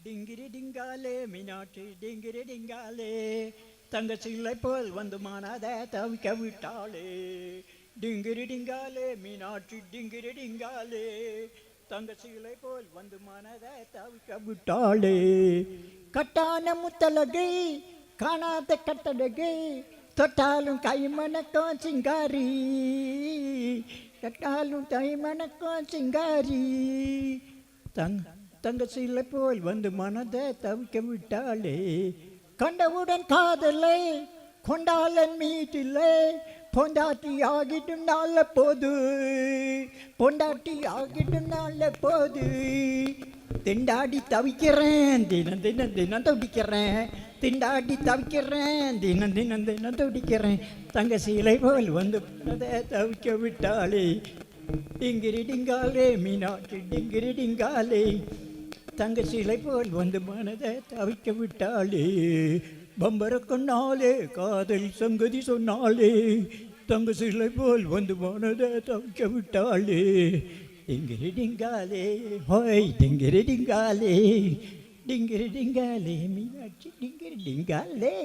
டிங்கிரி டிங்காலே மீனாட்சி டிங்கிரி டிங்காலே தங்க சில்லை போல் வந்து மனதை தவிக்க விட்டாளே. டிங்கிரி டிங்காலே மீனாட்சி டிங்கிரி டிங்காலே தங்க சிலை போல் வந்து மனதை தவிக்க விட்டாளே. கட்டான முத்தலகை காணாத கட்டழகை தொட்டாலும் கைமணக்கம் சிங்காரி, கட்டாலும் கைமணக்கம் சிங்காரி. தங்க சிலை போல் வந்து மனதை தவிக்க விட்டாளே. கண்டவுடன் காதலை கொண்டாளன் மீட்டில்லை, பொண்டாட்டி ஆகிட்டும் நாள போது, பொண்டாட்டி ஆகிட்டும் நாள போது. திண்டாடி தவிக்கிறேன் தினம் தினம் தினம் துடிக்கிறேன், திண்டாடி தவிக்கிறேன் தினம் தினம் தினம் துடிக்கிறேன். தங்க சீலை போல் வந்து அதை தவிக்க விட்டாளே. டிங்கிரி டிங்காலே மீனாட்சி டிங்கிரி டிங்காலே தங்க சிலை போல் வந்து மனதை தவிக்க விட்டாளே. பம்பர கொண்டாலே காதல் சங்கதி சொன்னாலே, தங்க சிலை போல் வந்து மனதை தவிக்க விட்டாளே. டிங்கிரி டிங்காலே ஹோய் டிங்கிரி டிங்காலே, டிங்கிரி டிங்காலே மீனாட்சி டிங்கிரி டிங்காலே.